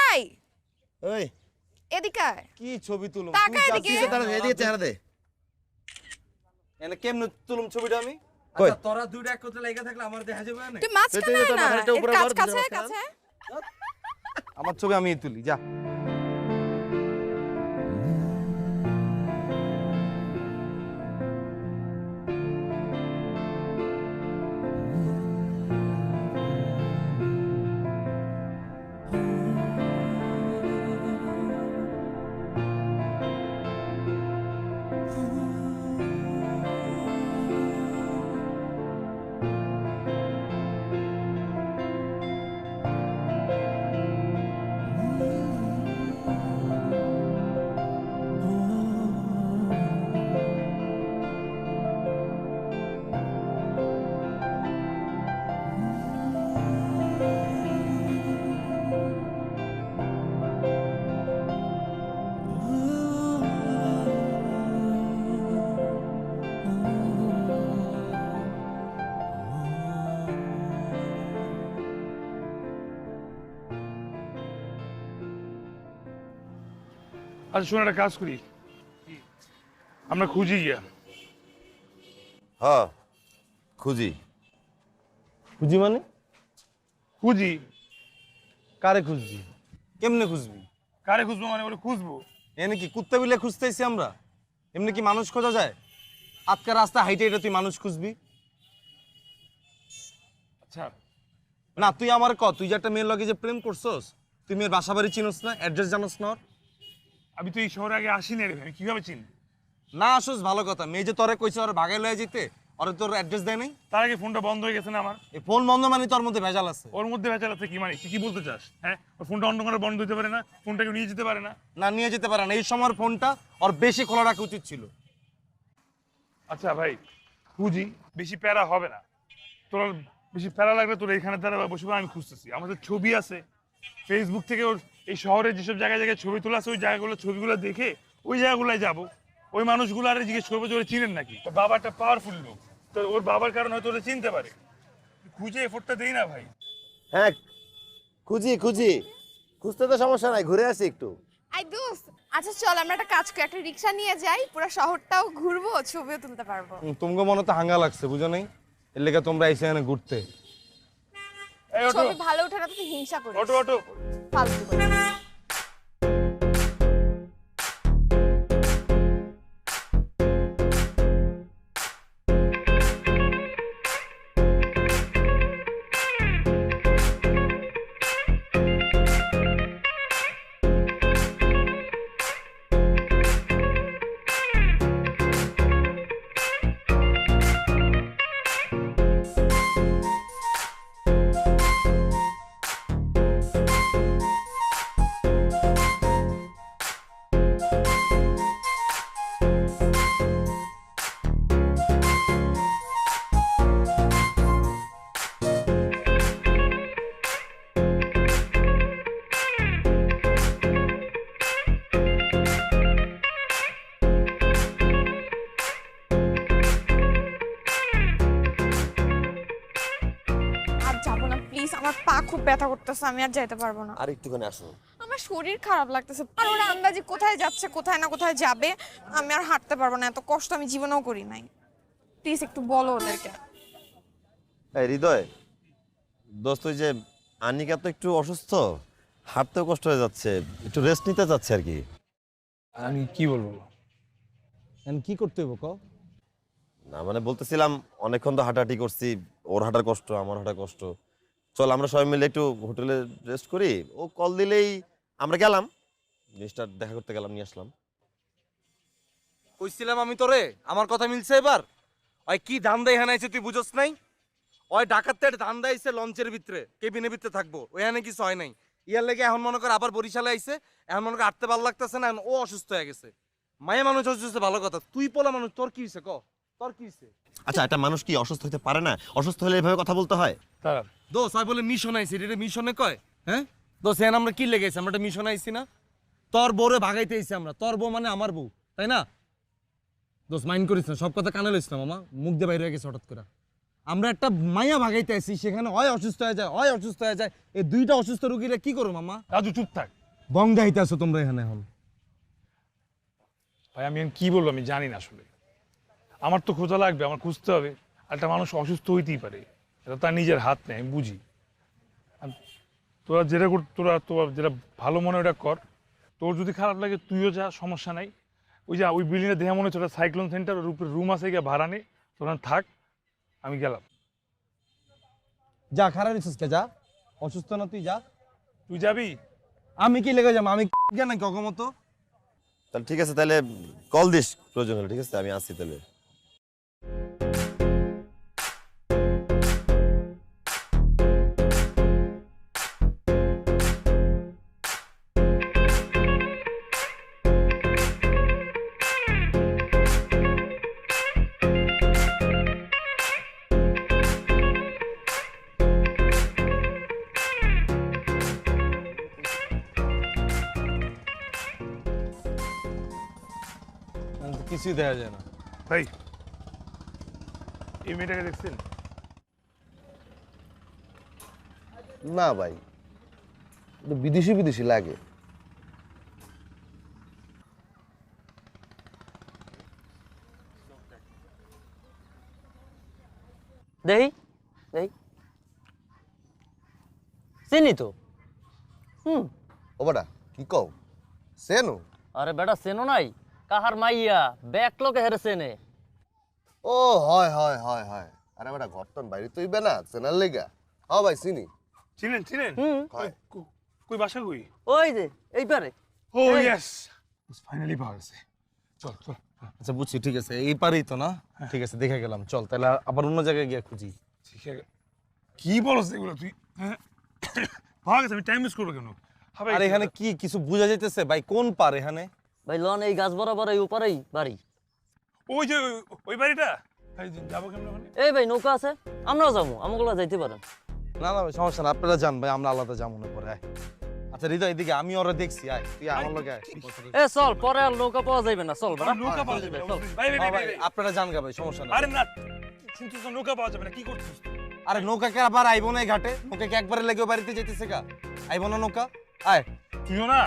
এই ওই এদিকে আয়। কি ছবি তুলুম? তাকা তুই এদিকে। যাচ্ছিস দাঁড়া, এদিকে চেহারা দে। এনে কেমনে তুলুম ছবিটা আমি? কই? আচ্ছা তোরা দুইটা একসাথে লাগা থাকলে আমার দেখা যাবে না? তুই মাঝখানে তুই আয় তোর না। মাথাটা এর উপরে কাছ ধর, কাছে দুজনের কাছে। আমার ছবি আমিই তুলি, যা। আচ্ছা শোন, একটা কাজ করি, আমরা খুঁজি গিয়া। হ খুঁজি। খুঁজি মানে? খুঁজি। কারে খুঁজবি? কেমনে খুঁজবি? কারে খুঁজবো মানে ওরে খুঁজবো। এনে কি কুত্তা বিলে খুঁজতেছি আমরা? এমনি কি মানুষ খোঁজা যায়? আজকে রাস্তা হাইটে এটা তুই মানুষ খুঁজবি? আচ্ছা না তুই আমার ক, তুই যে একটা মেয়ের লগে যে প্রেম করছস, তুই মেয়ের বাসা বাড়ি চিনস না, অ্যাড্রেস জানোস না ওর? আমি তো এই শহরে আগে আসি না রে ভাই, আমি কিভাবে চিনি? না আসোস ভালো কথা, মেয়ে যে তোরে কইছে ওর ভাগাই লয়ে যেতে, ওরে তোর অ্যাড্রেস দেয় নাই? তার আগে ফোনটা বন্ধ হয়ে গেছে না আমার। এই ফোন বন্ধ মানে তোর মধ্যে ভেজাল আছে। ওর মধ্যে ভেজাল আছে কি মানে? তুই কি বলতে চাস? হ্যাঁ, ওর ফোনটা অন্য করে বন্ধ হতে পারে না, ফোনটাকে নিয়ে যেতে পারে না? না নিয়ে যেতে পারে না, এই সময়ের ফোনটা ওর বেশি খোলা রাখা উচিত ছিল। আচ্ছা ভাই খুঁজি, বেশি প্যারা হবে না। তোর বেশি প্যারা লাগলে তোর এখানে দ্বারা বসে বল, আমি খুঁজতেছি। আমাদের ছবি আছে ফেসবুক থেকে, ওর এই শহরে যেসব জায়গায় জায়গায় ছবি তোলা আছে, ওই জায়গাগুলো ছবিগুলো দেখে ওই জায়গাগুলোয় যাবো। ওই মানুষগুলো আর জিজ্ঞেস করবো যে ওরা চিনেন নাকি। ওর বাবা একটা পাওয়ারফুল লোক, তো ওর বাবার কারণে হয়তো ওরা চিনতে পারে। খুঁজে এফোর্টটা দেই না ভাই। হ্যাঁ খুঁজি খুঁজি, খুঁজতে তো সমস্যা নাই, ঘুরে আসি একটু। আই দোস্ত, আচ্ছা চল আমরা একটা কাজ করি, একটা রিক্সা নিয়ে যাই, পুরো শহরটাও ঘুরবো, ছবিও তুলতে পারবো। তোমাকে মনে তো হাঙ্গা লাগছে, বুঝো নাই? এর লেগে তোমরা এসে এখানে ঘুরতে। এই অটো, ছবি ভালো ওঠে না তো তুই হিংসা করিস। Auto auto. ফালতু কথা। আর যাবো না প্লিজ, আমার পা খুব ব্যথা করতেছে, আমি আর যাইতে পারবো না। আর একটুখানি আসো। আমার শরীর খারাপ লাগতেছে, আর ওরা আন্দাজি কোথায় যাচ্ছে কোথায় না কোথায় যাবে, আমি আর হাঁটতে পারবো না, এত কষ্ট আমি জীবনেও করি নাই। প্লিজ একটু বলো ওদেরকে। এই হৃদয় দোস্ত, ওই যে আনিকা তো একটু অসুস্থ, হাঁটতেও কষ্ট হয়ে যাচ্ছে, একটু রেস্ট নিতে চাচ্ছে আর কি। আমি কি বলবো? এখন কি করতে হইব ক? না মানে বলতেছিলাম অনেকক্ষণ তো হাঁটাহাঁটি করছি, ওর হাঁটার কষ্ট আমার হাঁটার কষ্ট, চল আমরা সবাই মিলে একটু হোটেলে রেস্ট করি। ও কল দিলেই আমরা গেলাম, জিনিসটা দেখা করতে গেলাম, নিয়ে আসলাম। কইছিলাম আমি তোরে, আমার কথা মিলছে এবার? ওই কি ধান্দা এখানে আইছে তুই বুঝছ নাই? ওই ডাকাততে ধান্দা আইছে লঞ্চের ভিতরে, কেবিনের ভিতরে থাকবো, ওখানে কিছু হয় নাই। ইয়ার লেগে এখন মনে কর আবার বরিশালে আইছে, এখন মনে কর আটতে ভালো লাগতেছে না, এখন ও অসুস্থ হয়ে গেছে। মায়া মানুষ অসুস্থ ভালো কথা, তুই পোলা মানুষ, তোর কি হয়েছে ক? তোর কি হয়েছে? আচ্ছা একটা মানুষ কি অসুস্থ হতে পারে না? অসুস্থ হলে এভাবে কথা বলতে হয়? তারা দোষ হয় বলে মিশন আইছি, এটা মিশনে কয়? হ্যাঁ দোষ, এখন আমরা কি লেগেছি? আমরা একটা মিশন আইছি না? তোর বউরে ভাগাইতে আইছি আমরা, তোর বউ মানে আমার বউ, তাই না? দোষ মাইন্ড করিস না, সব কথা কানে লইস না মামা, মুখ দিয়ে বাইরে হয়ে গেছে হঠাৎ করে। আমরা একটা মায়া ভাগাইতে আইছি, সেখানে হয় অসুস্থ হয়ে যায়, হয় অসুস্থ হয়ে যায়। এই দুইটা অসুস্থ রুগীরা কি করো মামা? রাজু চুপ থাক বং দেখাইতে আছো তোমরা এখানে এখন। ভাই। আমি এখন কি বলবো আমি জানি না আসলে। আমার তো খোঁজা লাগবে, আমার খুঁজতে হবে। একটা মানুষ অসুস্থ হইতেই পারে, এটা তার নিজের হাত নেই, আমি বুঝি। আর তোরা যেটা তোরা যেটা ভালো মনে ওটা কর। তোর যদি খারাপ লাগে তুইও যা, সমস্যা নাই। ওই যে ওই বিল্ডিংয়ে দেখা মনে হচ্ছে ওটা সাইক্লোন সেন্টার, ওর উপরে রুম আছে, গিয়ে ভাড়া নে, তোরা থাক, আমি গেলাম। যা খারাপ হইছিস কে, যা, অসুস্থ না তুই যা। তুই যাবি? আমি কি লেগে যাবো? আমি জ্ঞান নাকি অগমত? তাহলে ঠিক আছে, তাহলে কল দিস প্রয়োজন হলে, ঠিক আছে আমি আসছি তাহলে। কিছুই দেখা যায় না। ভাই এই মেয়েটাকে দেখছেন? না ভাই, একটু বিদেশি বিদেশি লাগে। দেহি দেহি চিনি তো ও বেটা কি কও সেনু আরে বেটা চেনো নাই কাহার মাইয়া ব্যাক লোকে হেরে চেনে ও হয় হয় হয় হয় আরে বেটা ঘরটন বাইরে তুইবে না চেনার লেগা হ্যাঁ ভাই চিনি চিনেন চিনেন হয় কই বাসা কই ওই যে এইবারে ও ইয়েস ফাইনালি পাওয়া গেছে চল চল আচ্ছা বুঝছি ঠিক আছে এই পারেই তো না ঠিক আছে দেখে গেলাম চল তাহলে আবার অন্য জায়গায় গিয়ে খুঁজি ঠিক আছে কি বলছ এগুলো তুই হ্যাঁ পাওয়া গেছে আমি টাইম মিস করবো কেন হবে আর এখানে কি কিছু বোঝা যাইতেছে ভাই কোন পার এখানে ভাই লন এই গাছ বরাবর এই উপরেই বাড়ি ওই যে ওই বাড়িটা ভাই যাবো কেমন ওখানে এই ভাই নৌকা আছে আমরাও যাবো আমগুলো যাইতে পারেন না না ভাই সমস্যা না আপনারা যান ভাই আমরা আলাদা যাবো না পরে আয় আচ্ছা হৃদয় এদিকে আমি ওরা দেখছি আয় তুই আমার লগে আয় এ চল পরে আর নৌকা পাওয়া যাবে না চল বেটা নৌকা পাওয়া যাবে না। চল। ভাই ভাই হ্যাঁ ভাই ভাই, আপনারা যান গা ভাই সমস্যা নেই আরে না শুনছিস না, নৌকা পাওয়া যাবে না কি করছিস তুই? আরে নৌকা কে আবার আইবো না এই ঘাটে নৌকা কে একবারে লেগে বাড়িতে যেতেছে কা আইবো না নৌকা আয় তুইও না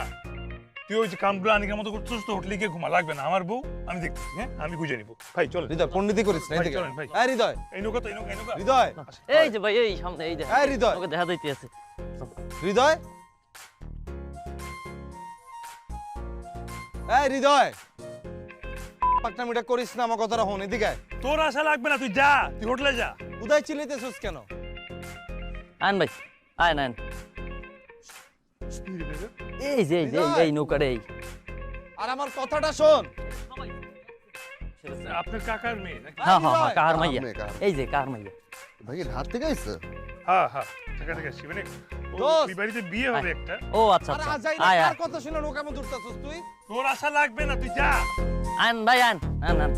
তুই ওই যে কামগুলো আনিকার মতো করছিস তো হোটেলে গিয়ে ঘুমা লাগবে না আমার বউ আমি দেখতেছি হ্যাঁ আমি খুঁজে নিবো ভাই চল হৃদয় পণ্ডিতি করিস না ভাই, এদিকে চলেন, ভাই। আয় হৃদয় এই নৌকা তো এই নৌকা হৃদয় এই যে ভাই এই সামনে এই দেখা এই হৃদয়। ওকে দেখা যাইতে আছে হৃদয় এই হৃদয় পাকনামিটা করিস না আমার কথাটা হন এদিকে আয়। তোর আশা লাগবে না তুই যা তুই হোটেলে যা উদয় চিল্লাইতেছিস কেন আন ভাই আয় আন এই যে এই যে এই নৌকাটা এই আর আমার কথাটা শোন আপনার কাকার মেয়ে নাকি হ্যাঁ হ্যাঁ হ্যাঁ কাহার মাইয়া মেয়ে, কাহার। এই যে কাহার মাইয়া ভাই এর হাত থেকে আইছে হ্যাঁ হ্যাঁ টাকা টাকা আসছি মানে দোস্ত। ওই বাড়িতে বিয়ে হবে একটা ও আচ্ছা আরে আচ্ছা আজাই আয় কার আয় কথা শুনে নৌকা মধ্যে উঠতাছিস তুই তোর আশা লাগবে না তুই যা আন ভাই আন আন আন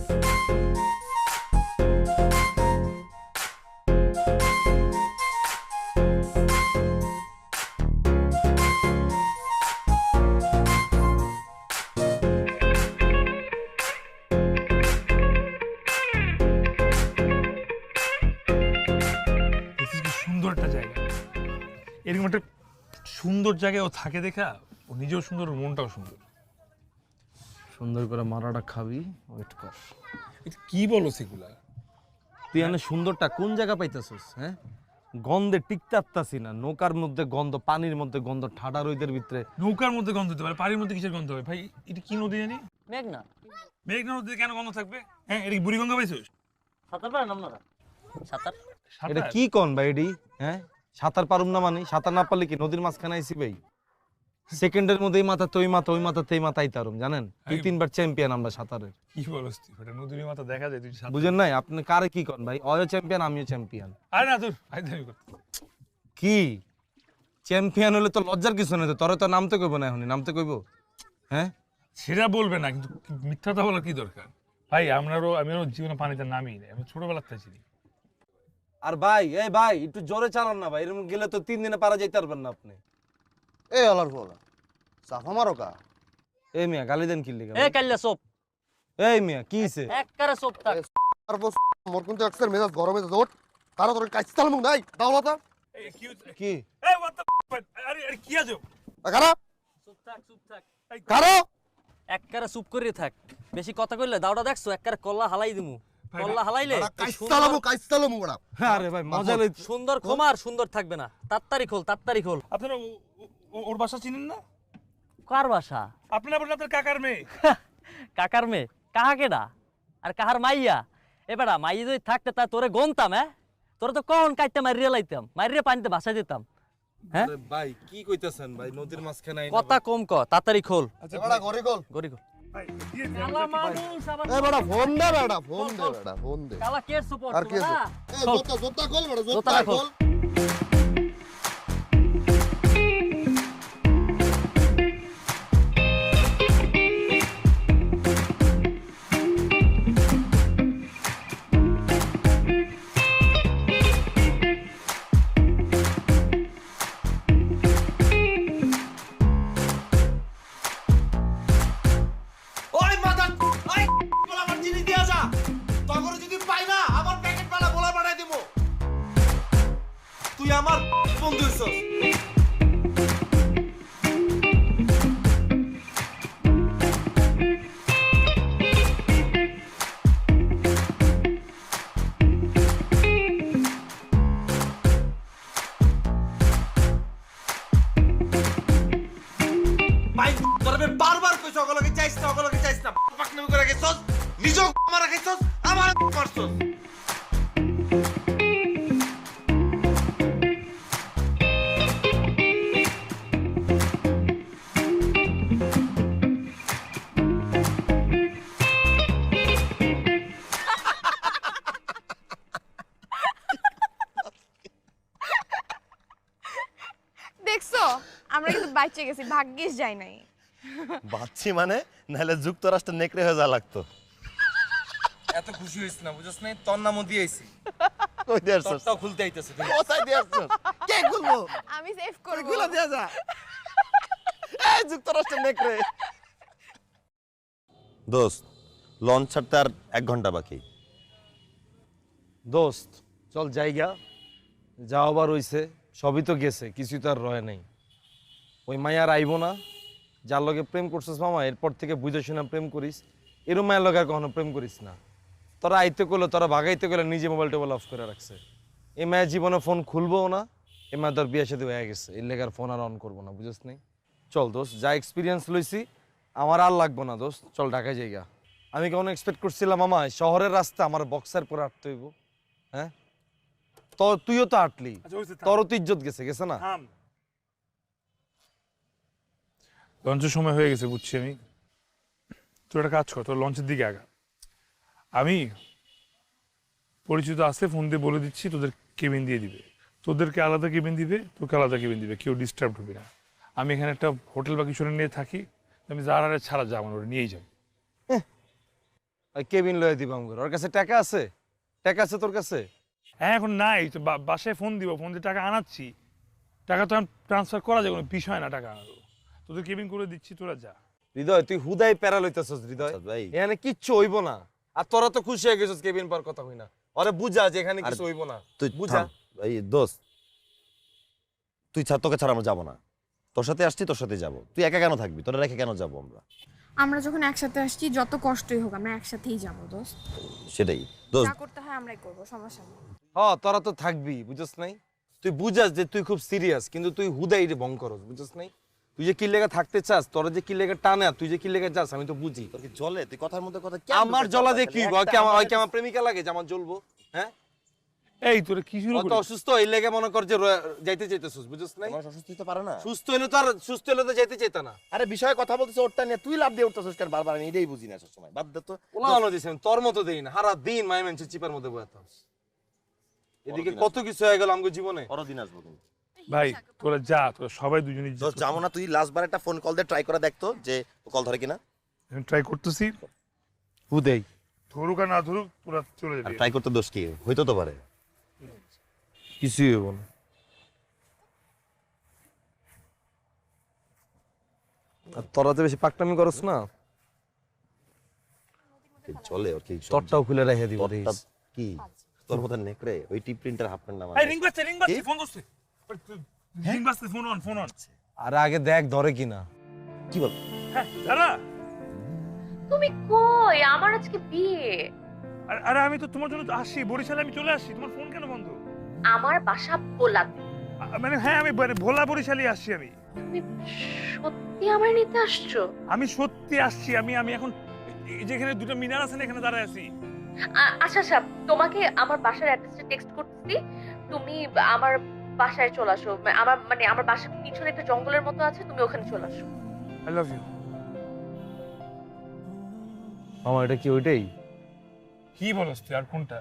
দেখিস কি সুন্দর একটা জায়গা এরকম একটা সুন্দর জায়গায় ও থাকে দেখা ও নিজেও সুন্দর ওর মনটাও সুন্দর সুন্দর করে মারাটা খাবি ওয়েট কর এটা কি বলো সেগুলা তুই এনে সুন্দরটা কোন জায়গা পাইতেছিস হ্যাঁ গন্ধে টিকতে পারতাছি না নৌকার মধ্যে গন্ধ পানির মধ্যে গন্ধ ঠাডা রোদের ভিতরে নৌকার মধ্যে গন্ধ হতে পারে পানির মধ্যে কিসের গন্ধ হবে ভাই এটা কি নদী জানি মেঘনা মেঘনা নদীতে কেন গন্ধ থাকবে হ্যাঁ এটা কি বুড়িগঙ্গা পাইছিস সাঁতার পারেন আপনারা সাঁতার এটা কি কোন ভাই এডি হ্যাঁ সাঁতার পারুম না মানে সাঁতার না পারলে কি নদীর মাঝখানে আইছি ভাই সেকেন্ডের মধ্যে এই মাথা তো ওই মাথা ওই মাথা তো এই মাথা আইতারুম জানেন দুই তিনবার চ্যাম্পিয়ন আমরা সাঁতারের কি বলস তুই ওটা নদীর মাথা দেখা যায় তুই সাঁতার- বুঝেন নাই আপনি কারে কি কন ভাই অয় চ্যাম্পিয়ন আমিও চ্যাম্পিয়ন আরে না তোর আইদামি করতে কি চ্যাম্পিয়ন হলে তো লজ্জার কিছু নেই তোরে তো নামতে কইব না এখনই নামতে কইব হ্যাঁ সেটা বলবে না কিন্তু মিথ্যাটা বলার কি দরকার ভাই আমিও জীবনে পানিতে নামি নাই আমি ছোটবেলার থেকে চিনি আর ভাই এই ভাই একটু জোরে চালান না ভাই এরকম গেলে তো 3 দিনে পারা যাইতে পারবেন না আপনি এই আলার বলা সাফা মারো কা এই মিয়া গালি দেন কি লিগা এ কাল্লা সোপ এই মিয়া কি হইছে একবারে সোপ থাক আর বস মোর কিন্তু এক্সের মেজাজ গরমে ওঠ তারা তোর কাছে তাল মুখ নাই দাওলাতা এই কি হচ্ছে? কি এই what the আরে আরে কি আজব কারা চুপ থাক চুপ থাক কারা একবারে চুপ করে থাক বেশি কথা কইলে দাওটা দেখছো একবারে কল্লা হালাই দিমু কল্লা হালাইলে এই কাইস্তালামু বড়া আরে ভাই মজা লই সুন্দর খোমার সুন্দর থাকবে না তাড়াতাড়ি খোল আপনারা ওর বাসা চিনেন না কার বাসা আপনারা বলেন আপনার কাকার মেয়ে কাকার মেয়ে কাহা কেডা আর কাহার মাইয়া এবারা মাইয়া যদি থাকতে তা তোরে গনতাম হ্যাঁ তোরে তো কখন কাটতে মারিয়ে লাইতাম মারিয়ে পানিতে ভাসাই দিতাম হ্যাঁ আরে ভাই কি কইতাছেন ভাই নদীর মাঝখানে আইনা কথা কম ক তাড়াতাড়ি খোল বড়া গরি গল গরি খোল ভাই দিয়ে দে, কালা মানুষ আবার এ বড়া ফোন দে বড়া ফোন দে বড়া ফোন দে কালা কে সুপোর্ট আর কি আছে এ জোতা জোতা কল বড়া জোতা জোতা খোল। কল ওই মাথা ওই বলা আমার জিনিস দিয়া যা তগর যদি পাই না আমার প্যাকেট বালা বলা বানাই দেব তুই আমার বন্ধু হইছস খাইছস আমার করছস। দেখছো আমরা কিন্তু বাইচে গেছি, ভাগ্যিস যাই নাই। বাচ্চি মানে নাহলে যুক্তরাষ্ট্র নেকড়ে হয়ে যা লাগতো। এত খুশি হইছ না, বুঝছস না? তোর নামও দিয়েছি, কই দিয়ে আসছস? তোরটাও খুলতে আইতাছে। কোথায় দিয়ে আসছস? কে খুলবো? আমি সেভ করব। খুলে দিয়া যা। এই যুক্তরাষ্ট্র নেকড়ে। দোস্ত, লঞ্চ ছাড়তে আর 1 ঘন্টা বাকি। দোস্ত চল জায়গা যা আবার হইছে, সবই তো গেছে, কিছুই তো আর রয় নাই। ওই মায়ার আইব না, যার লগে প্রেম করছিস মামা, এরপর থেকে বুঝে শুনে প্রেম করিস। এরম মায়ের লগে আর কখনো প্রেম করিস না। তোরা আইতে করলো, তোরা ভাগাইতে গেলে নিজে মোবাইল টোবাইল অফ করে রাখছে। এই মায়ের জীবনে ফোন খুলবো না, এই মায়ের তোর বিয়ে সাথে হয়ে গেছে, এর লেগে আর ফোন আর অন করবো না, বুঝিস নাই? চল দোস্ত, যা এক্সপিরিয়েন্স লইছি আমার আর লাগবো না দোস্ত, চল ঢাকায় জায়গা। আমি কেমন এক্সপেক্ট করছিলাম মামা শহরের রাস্তা আমার বক্সার পরে হাঁটতে হইব? হ্যাঁ, তুইও তো হাঁটলি, তোরও তো ইজ্জত গেছে, গেছে না? লঞ্চের সময় হয়ে গেছে, বুঝছি আমি। তোর একটা কাজ কর, তোর লঞ্চের দিকে আগা। আমি পরিচিত আছে, ফোন দিয়ে বলে দিচ্ছি তোদের কেবিন দিয়ে দিবে, তোদেরকে আলাদা কেবিন দিবে, তোকে আলাদা কেবিন দিবে, কেউ ডিস্টার্ব হবে না। আমি এখানে একটা হোটেল বা কিছু নিয়ে থাকি, আমি যার আরে ছাড়া যাবো না, ওটা নিয়েই যাবো। কেবিন লয়ে দিবাম করে, ওর কাছে টাকা আছে? টাকা আছে তোর কাছে? হ্যাঁ, এখন নাই তো, বাসায় ফোন দিব, ফোন দিয়ে টাকা আনাচ্ছি। টাকা তো ট্রান্সফার করা যায়, কোনো বিষয় না টাকা আনারও। তোদের কেবিন করে দিচ্ছি, তোরা যা। হৃদয় তুই হুদাই প্যারা লইতেছস হৃদয়, আচ্ছা ভাই, এখানে কিচ্ছু হইব না। আর তোরা তো খুশি হয়ে গেছিস কেবিন পার কথা হই না, আরে বুঝা যে এখানে কিছু হইব না, তুই বুঝা। বুঝা এই দোস্ত, তুই ছাড়, তোকে ছাড়া আমরা যাবো না। তোর সাথে আসছি, তোর সাথে যাবো। তুই একা কেন থাকবি? তোরা রেখে কেন যাবো আমরা? আমরা যখন একসাথে আসছি, যত কষ্টই হোক আমরা একসাথেই যাবো দোস্ত। সেটাই দোস্ত। যা করতে হয় আমরাই করবো, সমস্যা নেই। তোরা তো থাকবি, বুঝছ নাই? তুই বুঝাস যে তুই খুব সিরিয়াস, কিন্তু তুই হুদাই রে ভং করস, বুঝছ নাই? তুই যে কি লেগে থাকতে চাস, তোরা যে কি লেগে টানে, আর তুই যে কি লেগে যাস, আমি তো বুঝি। তোর কি জলে? তুই কথার মধ্যে কথা আমার জ্বলা দিয়ে কি হইব? ওই কি আমার প্রেমিকা লাগে যে আমার জ্বলবো? হ্যাঁ, এই তোরা কি শুরু অত করছিস? অসুস্থ এই লেগে মনে কর যে যাইতে চাইতেছিস, বুঝছ নাই? মানুষ অসুস্থ হতে পারে না। সুস্থ হইলে তো আর সুস্থ হইলে তো যাইতে চাইতা না। আরে বিষয়ে কথা বলতেছ, ওরটা নিয়ে তুই লাভ দিয়ে উঠতেছিস কেন বারবার? আমি এটাই বুঝি না সব সময়। বাদ দে তো। ওলা আলো দিছেন তোর মতো দেই না, সারা দিন মাই মেনছে চিপার মধ্যে বয়ে থাকস। এদিকে কত কিছু হয়ে গেল আমার জীবনে। পরও দিন আসবো কিন্তু। ভাই তোরা যা, তোরা সবাই দুজনেই দোস্ত যাবো না? তুই লাস্ট বার একটা ফোন কল দিয়ে ট্রাই করে দেখতো যে কল ধরে কিনা। ট্রাই করতেছি, হুদেই ধরুক আর না ধরুক, তোরা চলে যাবি। ট্রাই করতে দোষ কি? হইতো তো পারে। কিছুই হইব না। আর তোরা তো বেশি পাকটামি করস না, চলে ওর কি? তোরটাও খুলে রেখে দিব। তোরটা কি? তোর মতো নেকড়ে ওই টিপ প্রিন্টার হাফ প্যান্ট নামা। এই রিং বাজছে, ফোন করছে। রিং বাজছে, ফোন অন, ফোন অন। আর আগে দেখ ধরে কিনা। কি বল? হ্যাঁ, দাঁড়া। তুমি কই? আমার আজকে বিয়ে। আরে আমি তো তোমার জন্য আসি, বরিশালে আমি চলে আসছি। তোমার ফোন কেন বন্ধ? আমার বাসা ভোলাতে। মানে হ্যাঁ, আমি ভোলা বরিশালে আসছি। আমি তুমি সত্যি আমার নিতে আসছো? আমি সত্যি আসছি। আমি এখন এই যেখানে দুটো মিনার আছে না, এখানে দাঁড়ায় আছি। আচ্ছা আচ্ছা, তোমাকে আমার বাসার অ্যাড্রেসটা টেক্সট করতেছি, তুমি আমার বাসায় চলে আসো। আমার বাসার পিছনে একটা জঙ্গলের মতো আছে, তুমি ওখানে চলে আসো। I love you. মামা এটা কি ওইটাই? কি বলছ তুই? আর কোনটা?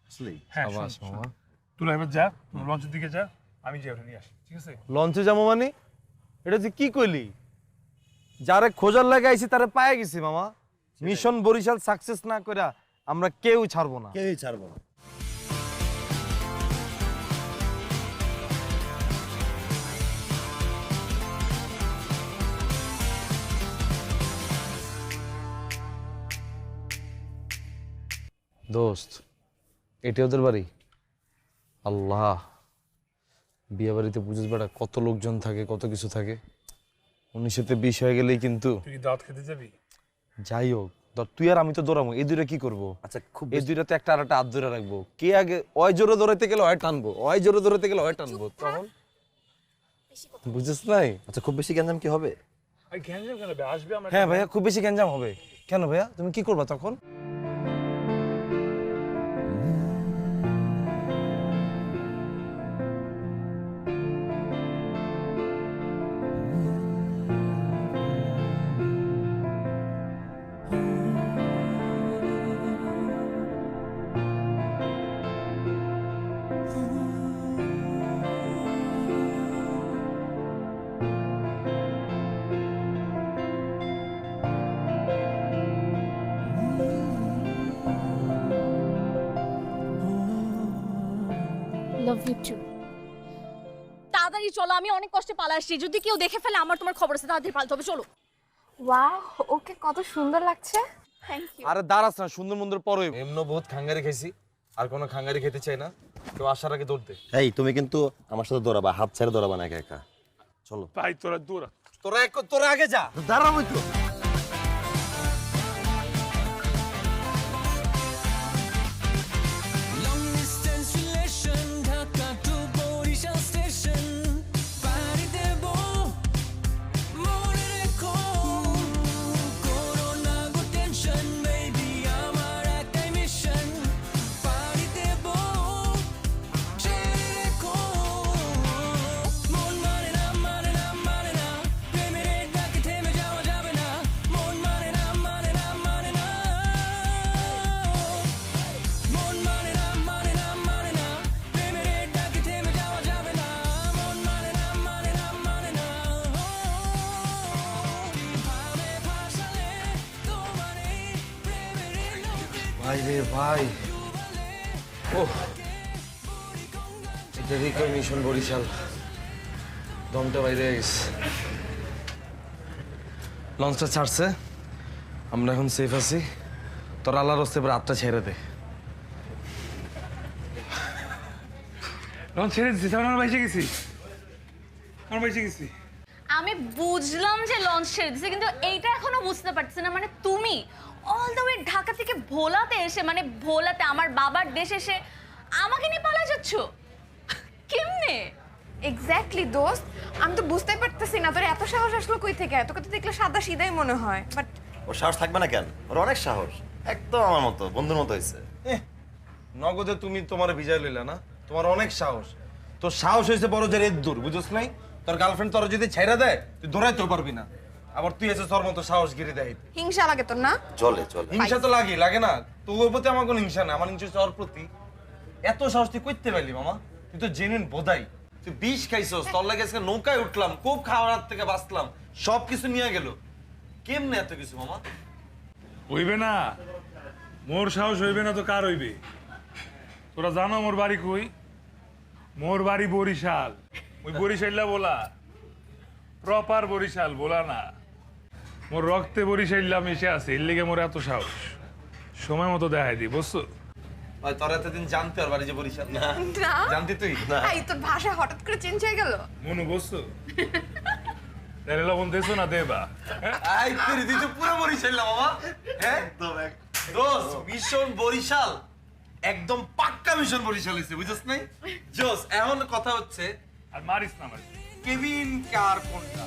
আসলেই হ্যাঁ, আবাস মামা। তুই এবার যা, তুই লঞ্চের দিকে যা, আমি যাই ওটা নিয়ে আসি, ঠিক আছে? লঞ্চে যাবো মানে? এটা তুই কি কইলি? যারে খোঁজার লাগে আইছি তারে পায়ে গেছি মামা। মিশন বরিশাল সাকসেস না কইরা আমরা কেউ ছাড়বো না। কেউই ছাড়বো না। দোস্ত এটি ওদের বাড়ি? আল্লাহ, বিয়ে বাড়িতে বুঝিস বেটা কত লোকজন থাকে, কত কিছু থাকে। 1920 হয়ে গেলেই কিন্তু। তুই কি দাওয়াত খেতে যাবি? যাই হোক, ধর তুই আর আমি তো দৌড়াবো, এই দুইটা কি করবো? আচ্ছা খুব এই দুইটাতে একটা আর একটা হাত ধরে রাখবো। কে আগে ওই জোরে দৌড়াইতে গেলে হয় টানবো, ওই জোরে দৌড়াইতে গেলে হয় টানবো, তখন বুঝিস নাই? আচ্ছা খুব বেশি গ্যাঞ্জাম কি হবে? আই গ্যাঞ্জাম কেন? আসবে আমরা। হ্যাঁ ভাইয়া, খুব বেশি গ্যাঞ্জাম হবে। কেন ভাইয়া, তুমি কি করবা তখন? Love you too. তাড়াতাড়ি চলো, আমি অনেক কষ্টে পালা আসছি, যদি কেউ দেখে ফেলে আমার তোমার খবর আছে, তাড়াতাড়ি পালতে হবে, চলো। ওয়াও, ওকে কত সুন্দর লাগছে। Thank you. আরে দাঁড়াস না, সুন্দর মন্দর পরই এমন বহুত খাঙ্গারি খাইছি, আর কোনো খাঙ্গারি খেতে চাই না। কেউ আসার আগে দৌড় দে। এই তুমি কিন্তু আমার সাথে দৌড়াবা, হাত ছেড়ে দৌড়াবা না একা একা। চলো ভাই তোরা দৌড়া। তোরা আগে যা। দাঁড়াবো তো। ভাই রে ভাই, ও এটা দেখে মিশন বরিশাল, দমটা বাইরে গেছে। লঞ্চটা ছাড়ছে, আমরা এখন সেফ আছি। তোর আল্লাহর হস্তে এবার আটটা ছেড়ে দে। লঞ্চ ছেড়ে দিচ্ছি, আমার বাইসে গেছি, আমার বাইসে গেছি। আমি বুঝলাম যে লঞ্চ ছেড়ে দিছে, কিন্তু এইটা এখনো বুঝতে পারছি না, মানে তুমি অল দ্য ওয়ে ঢাকা থেকে ভোলাতে এসে, মানে ভোলাতে আমার বাবার দেশে এসে আমাকে নিয়ে পালা যাচ্ছ কেমনে? এক্স্যাক্টলি দোস্ত, আমি তো বুঝতেই পারতেছি না তোর এত সাহস আসলো কই থেকে। তোকে তো দেখলে সাদা সিধাই মনে হয়, বাট ওর সাহস থাকবে না কেন? ওর অনেক সাহস, একদম আমার মতো বন্ধুর মতো হয়েছে। নগদে তুমি তোমার বিজয় লইলা না, তোমার অনেক সাহস। তোর সাহস হয়েছে বড় যে দূর, বুঝছ নাই? তোর গার্লফ্রেন্ড তোর যদি ছাইরা দেয় তুই দৌড়াইতেও পারবি না, আবার তুই এসে তোর মতো সাহস গিরি দেয়। হিংসা লাগে তোর না? চলে চলে। হিংসা তো লাগে না? তোর প্রতি আমার কোনো হিংসা না, আমার হিংসা হচ্ছে ওর প্রতি। এত সাহস তুই করতে পারলি মামা? তুই তো জেনুইন বোধাই। তুই বিষ খাইছস, তোর লাগে আজকে নৌকায় উঠলাম, খুব খাওয়ার থেকে বাঁচলাম, সব কিছু নিয়ে গেল। কেমনে এত কিছু মামা? হইবে না, মোর সাহস হইবে না তো কার হইবে? তোরা জানো মোর বাড়ি কই? মোর বাড়ি বরিশাল। ওই বরিশাল্লা বলা, প্রপার বরিশাল বলা না। মোর রক্তে বরিশাল্লা মিশে আছে, এর লেগে মোর এত সাহস। সময় মতো দেখাই দি, বুঝছো? ভাই তোর এতদিন জানতে আর বাড়ি যে বরিশাল না না জানতি তুই? এই তোর ভাষা হঠাৎ করে চেঞ্জ হয়ে গেল। মনু বুঝছো? তাহলে লবণ দেছো না দেবা? হ্যাঁ? আই তুই তুই তো পুরো বরিশাল না মামা। হ্যাঁ দোস্ত, মিশন বরিশাল একদম পাক্কা মিশন বরিশাল হইছে, বুঝছস নাই? জোস, এখন কথা হচ্ছে আর মারিস না মারিস। কেভিন কার কোনটা?